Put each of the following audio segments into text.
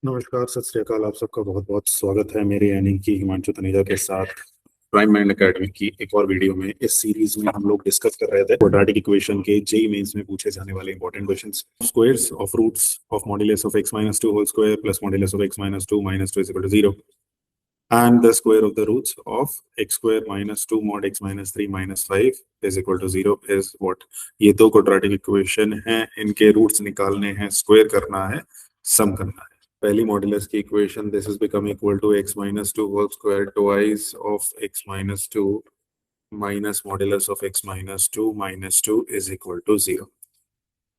नमस्कार, सत श्री अकाल। आप सबका बहुत बहुत स्वागत है मेरे यानी कि हिमांशु तनेजा के साथ प्राइम माइंड एकेडमी की एक और वीडियो में। इस सीरीज में हम लोग डिस्कस कर रहे थे क्वाड्रेटिक इक्वेशन के जेईई मेंस में पूछे जाने वाले important questions. Squares of roots of modulus of x minus 2 whole square plus modulus of x minus 2 is equal to 0 and the square of the roots of x square minus 2 mod x minus 3 minus 5 is equal to 0 is what। ये दो quadratic equation हैं, इनके roots निकालने हैं, square करना है, सम करना है। पहली मॉड्यूलस की equation this is become equal to x minus 2 whole square twice of x minus 2 minus modulus of x minus 2 is equal to 0।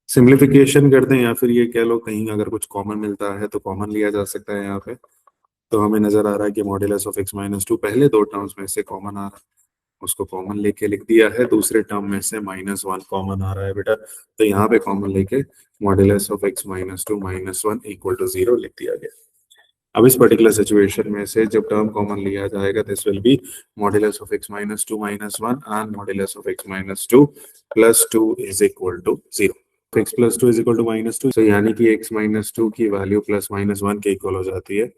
Simplification करते हैं या फिर ये कह लो कहीं अगर कुछ कॉमन मिलता है तो कॉमन लिया जा सकता है यहाँ पे। तो हमें नजर आ रहा है कि मॉड्यूलस ऑफ x माइनस 2 पहले दो टर्म्स में से कॉमन आ रहा है, उसको कॉमन लेके लिख दिया है। दूसरे टर्म में से -1 कॉमन आ रहा है बेटा, तो यहाँ पे कॉमन लेके modulus of x minus 2 -1 equal to 0 लिख दिया गया। अब इस पर्टिकुलर सिचुएशन में से जब टर्म कॉमन लिया जाएगा this will be modulus of x minus 2 -1 and modulus of x minus 2 plus 2 is equal to 0। x plus 2 is equal to -2, तो यानी कि x माइनस 2 की वैल्यू प्लस -1 के इक्वल हो जाती है।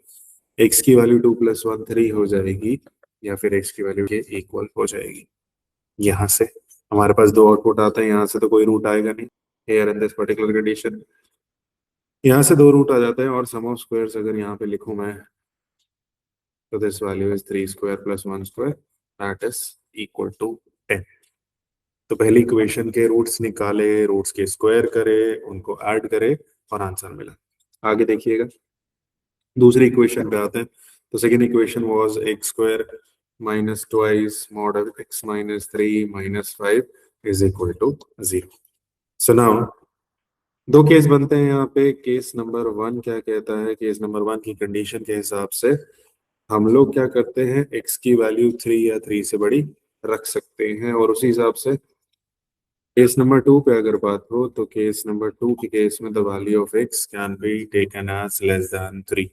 x की वैल्यू 2 + 1 3 हो जाएगी, या फिर x की वैल्यू के इक्वल हो जाएगी। यहाँ से हमारे पास दो आउटपुट आते हैं, यहाँ से तो कोई रूट आएगा नहीं here in this particular condition. यहाँ से दो रूट आ जाते हैं और सम ऑफ स्क्वायर्स अगर यहाँ पे लिखूं मैं तो this value is 3 square plus 1 square that is equal to 10। तो पहली इक्वेशन के रूट्स निकाले, रूट्स के स्क्वायर करे, उनको ऐड करे और आंसर मिला। आगे देखिएगा दूसरी इक्वेशन पे आते हैं। तो second equation was x square minus twice mod of x minus 3 minus 5 is equal to 0। So now दो केस बनते हैं यहाँ पे। केस नंबर 1 क्या कहता है, केस नंबर 1 की कंडीशन के हिसाब से हम लोग क्या करते हैं, x की वैल्यू 3 या 3 से बड़ी रख सकते हैं, और उसी हिसाब से केस नंबर 2 पे अगर बात हो तो केस नंबर 2 के केस में the value of x can be taken as less than 3।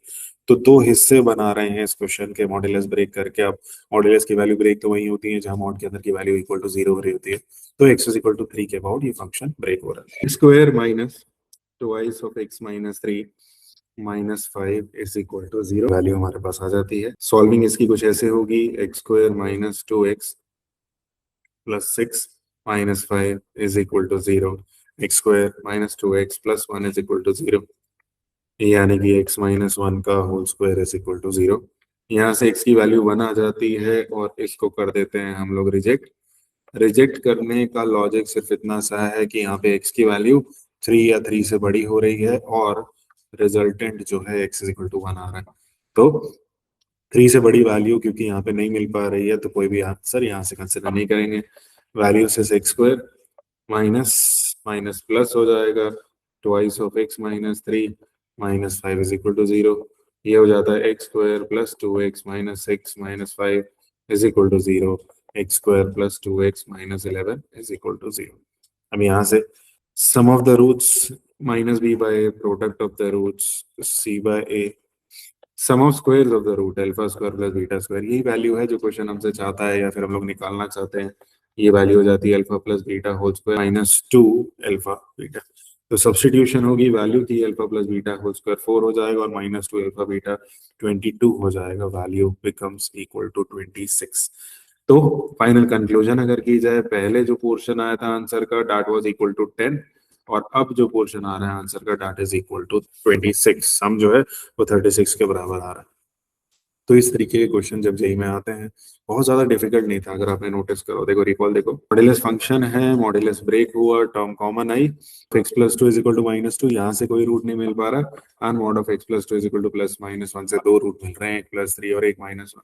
तो दो हिस्से बना रहे हैं इस क्वेश्चन के मॉड्यूलस ब्रेक करके। अब मॉड्यूलस की वैल्यू ब्रेक तो वही होती है जहां मॉड के अंदर की वैल्यू इक्वल टू 0 हो रही होती है। तो x इज इक्वल टू 3 के अबाउट ये फंक्शन ब्रेक हो रहा है। Square minus twice of x minus 3 minus 5 is equal to 0 value हमारे पास आ जाती है। सॉल्विंग इसकी कुछ ऐसे होगी, x square minus 2x plus 6 minus 5 is equal to 0, x square minus 2x plus 1 is equal to 0, यानी कि x minus 1 का whole square is equal to 0। यहाँ से x की वैल्यू 1 आ जाती है और इसको कर देते हैं हम लोग रिजेक्ट। रिजेक्ट करने का लॉजिक सिर्फ इतना सा है कि यहाँ पे x की वैल्यू 3 या 3 से बड़ी हो रही है और रिजल्टेंट जो है x is equal to 1 आ रहा है। तो 3 से बड़ी वैल्यू क्योंकि यहाँ पे नहीं मिल पा रही है तो कोई भी आंसर यहाँ से कंसिडर नहीं करेंगे। वैल्यू से x square minus minus plus हो जाएगा, twice of x minus 3 minus 5 is equal to 0। ये हो जाता है x square plus 2x minus 6 minus 5 is equal to 0, x square plus 2x minus 11 is equal to 0। अब यहाँ से sum of the roots minus b by product of the roots c by a, sum of squares of the root alpha square plus beta square, यही value है जो question हमसे चाहता है या फिर हम लोग निकालना चाहते हैं। ये वैल्यू हो जाती है alpha plus beta whole square minus 2 alpha beta. तो सब्स्टिट्यूशन होगी, वैल्यू थी alpha plus beta whole square 4 हो जाएगा और माइनस 2 अल्फा बीटा 22 हो जाएगा, वैल्यू बिकम्स इक्वल टू 26। तो फाइनल कंक्लूजन अगर की जाए, पहले जो पोर्शन आया था आंसर का दैट वाज इक्वल टू 10 और अब जो पोर्शन आ रहा है आंसर का दैट इज इक्वल टू 26। सम जो है वो 36 के बराबर आ रहा है। तो इस तरीके के क्वेश्चन जब जेईई में आते हैं बहुत ज्यादा डिफिकल्ट नहीं था। अगर आपने नोटिस करो, देखो रिकॉल देखो, मॉड्यूलस फंक्शन है, मॉड्यूलस ब्रेक हुआ, टर्म कॉमन आई, x plus 2 is equal to -2, यहाँ से कोई रूट नहीं मिल पा रहा, and mod of x plus 2 is equal to plus -1 से दो रूट मिल रहे हैं, एक प्लस 3 और एक -1।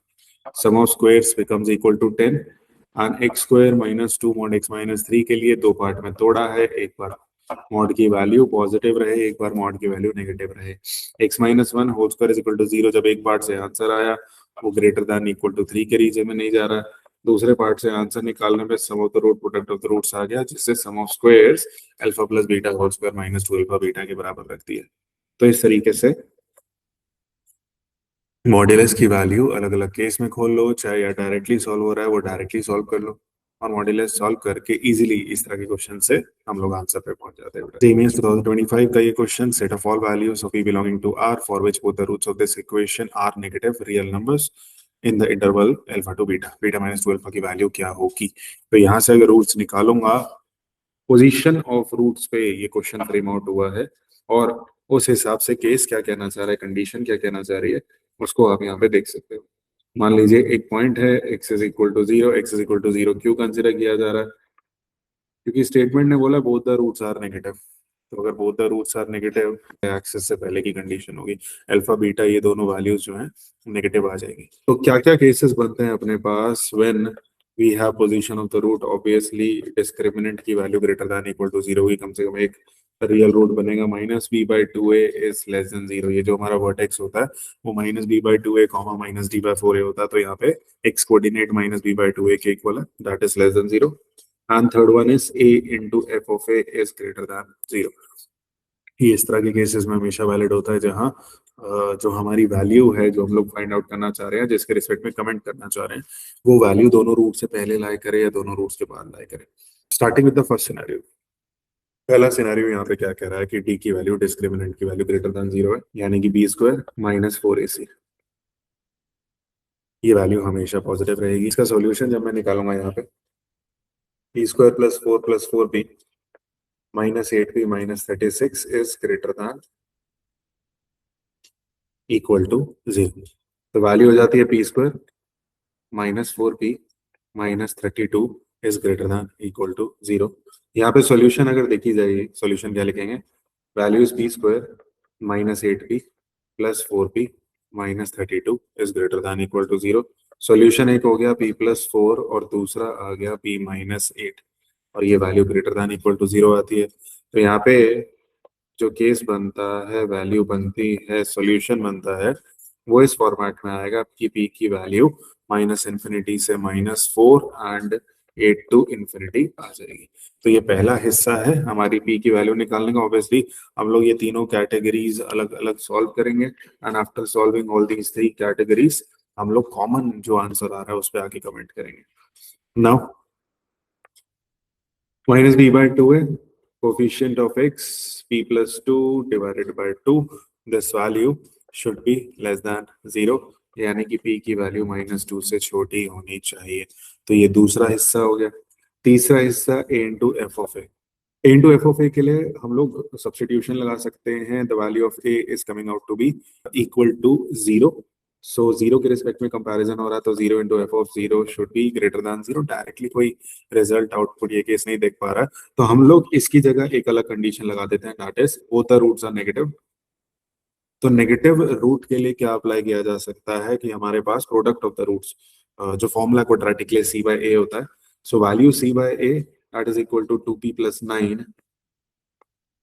Sum of squares becomes equal to 10 and x square minus 2 mod x minus 3 के लिए दो पार्ट में तोड़ा है, एक बार मॉड की वैल्यू पॉजिटिव रहे, एक बार मॉड की वैल्यू नेगेटिव रहे। x minus 1 whole square is equal to 0, जब एक पार्ट से आंसर आया वो ग्रेटर देन इक्वल टू 3 के रीजन में नहीं जा रहा है, दूसरे पार्ट से आंसर निकालने पे sum of the root product of the roots आ गया, जिससे sum of squares alpha plus beta whole square minus 2 alpha beta के बराबर रखती है। तो इस तरीके से मॉड्यूलस की वैल्यू अलग अलग केस में खोल लो, चाहे या डायरेक्टली सॉल्व हो रहा है वो डायरेक्टली सॉल्व कर लो, और मॉड्यूलस सॉल्व करके इजीली इस तरह के क्वेश्चन से हम लोग आंसर पे पहुंच जाते हैं। जेईई मेंस 2025 का ये question, set of all values of p belonging to r for which both the roots of this equation are negative real numbers in the interval alpha to beta, beta minus 2 alpha की value क्या होगी। तो यहाँ से अगर roots निकालूंगा, position of roots पे ये क्वेश्चन फ्रेम आउट हुआ है और उस हिसाब से केस क्या कहना चाह रहा है, कंडीशन क्या कहना चाह रही है, उसको आप यहाँ पे देख सकते हो। मान लीजिए एक पॉइंट है x is equal to 0, x is equal to 0 क्यों कंसिडर किया जा रहा है, क्योंकि स्टेटमेंट ने बोला both the roots are negative. तो अगर both the roots are negative, एक्सेस से पहले की कंडीशन होगी अल्फा बीटा ये दोनों वैल्यूज जो हैं नेगेटिव आ जाएगी। तो क्या क्या केसेस बनते हैं अपने पास when we have position of the root, obviously discriminant की value greater than equal to 0 की, कम से कम एक रियल रूट बनेगा। Minus B by two A is less than 0, ये जो हमारा वर्टेक्स होता है वो minus B by two A comma minus D by 4 A होता है। तो यहाँ पे X coordinate minus B by two A के इक्वल है, that is less than 0। And third one is a into f of a is greater than 0। ये इस तरह के केसेस में हमेशा वैलिड होता है जहां जो हमारी वैल्यू है, जो हम लोग फाइंड आउट करना चाह रहे हैं, जिसके रिस्पेक्ट में कमेंट करना चाह रहे हैं, वो वैल्यू दोनों रूट से पहले लाई करे या दोनों रूट्स के बाद लाई करे। Starting with the first scenario, पहला सिनेरियो यहाँ पे क्या कह रहा है कि d की वैल्यू, डिस्क्रिमिनेंट की वैल्यू ग्रेटर देन 0 है, यानी कि b स्क्वायर माइनस 4ac, ये वैल्यू हमेशा पॉजिटिव रहेगी। इसका सॉल्यूशन जब मैं निकालूंगा यहाँ पे, b square plus 4b minus 8b minus 36 is greater than equal to 0। तो वैल्यू हो जाती है p square minus 4b minus 32 is greater than equal to 0। यहाँ पे सॉल्यूशन अगर देखी जाए, सॉल्यूशन क्या लिखेंगे, value is p square minus 8b plus 4b minus 32 is greater than equal to 0। Solution एक हो गया p प्लस 4 और दूसरा आ गया p माइनस 8, और ये value greater than equal to 0 आती है। तो यहाँ पे जो केस बनता है, वैल्यू बनती है, सॉल्यूशन बनता है, वो इस फॉर्मेट में आएगा कि p की वैल्यू माइनस इन्फिनिटी से -4 एंड 8 टू इन्फिनिटी आ जाएगी। तो ये पहला हिस्सा है हमारी p की वैल्यू निकालने का। ऑब्वियसली हम लोग ये तीनों कैटेगरीज अलग अलग सॉल्व करेंगे and after solving all these three categories हम लोग कॉमन जो आंसर आ रहा है उस पर आके कमेंट करेंगे। Now minus b by 2a, coefficient of x p plus 2 divided by 2, this value should be less than 0, यानी कि p की वैल्यू -2 से छोटी होनी चाहिए। तो ये दूसरा हिस्सा हो गया। तीसरा हिस्सा a into f of a, a into f of a के लिए हम लोग सब्स्टिट्यूशन लगा सकते हैं। The value of a is coming out to be equal to 0, सो 0 के रिस्पेक्ट में कंपैरिजन हो रहा है, तो 0 into f of 0 should be greater than 0। Directly कोई रिजल्ट आउटपुट ये केस नहीं देख पा रहा है, तो हम लोग इसकी जगह एक अलग कंडीशन लगा देते हैं, that is both the roots are negative. तो नेगेटिव रूट के लिए क्या अप्लाई किया जा सकता है कि हमारे पास प्रोडक्ट ऑफ द रूट्स, जो फॉर्मूला क्वाड्रेटिक के लिए c by a होता है, so value c by a that is equal to 2p plus 9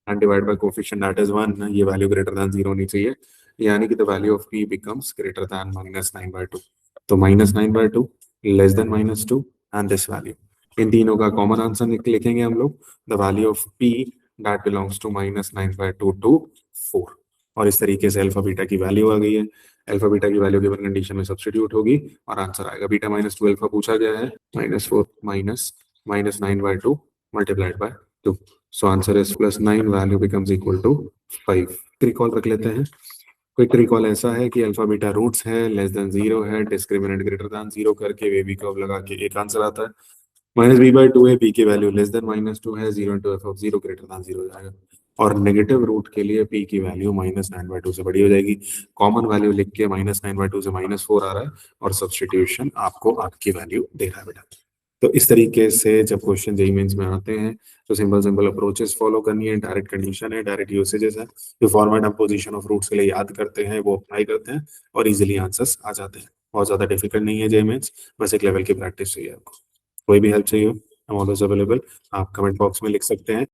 and divide by coefficient that is 1, ये वैल्यू ग्रेटर देन 0 होनी चाहिए, यानी कि the value of p becomes greater than -9/2। तो -9/2 less than -2 and this value, इन तीनों का common answer लिखेंगे हम लोग, the value of p that belongs to -9/2 to 4। और इस तरीके से अल्फा बीटा की वैल्यू आ गई है। अल्फा बीटा की वैल्यू गिवन कंडीशन में सब्स्टिट्यूट होगी और आंसर आएगा बीटा -2 अल्फा पूछा गया है, -4 -9/2 multiplied by 2। So answer is +9, value becomes equal to 5। Recall रख लेते हैं। क्विक रिकॉल ऐसा है कि अल्फा बीटा रूट्स है, लेस देन 0 है, डिस्क्रिमिनेंट ग्रेटर देन 0 करके वेवी कर्व लगा के एक आंसर आता है। -b/2 है, p की वैल्यू लेस देन -2 है, 0 into f of 0 greater than 0 हो जाएगा। और नेगेटिव रूट के लिए p की वैल्यू -9/2 से बड़ी हो जाएगी। कॉमन वैल्यू लिख के -9/2 से -4 आ रहा है और सब्स्टिट्यूशन आपको आपकी वैल्यू दे रहा है बेटा। तो इस तरीके से जब क्वेश्चन जेईई मेंस में आते हैं तो सिंपल अप्रोचेस फॉलो करनी है। डायरेक्ट कंडीशन है, डायरेक्ट यूसेजेस है, जो फॉर्मेट हम पोजीशन ऑफ रूट्स के लिए याद करते हैं वो अप्लाई करते हैं और इजीली आंसर्स आ जाते हैं। बहुत ज्यादा डिफिकल्ट नहीं है जेईई मेंस, बस एक लेवल की प्रैक्टिस चाहिए आपको। कोई भी हेल्प चाहिए हो, आई एम ऑलवेज अवेलेबल, आप कमेंट बॉक्स में लिख सकते हैं।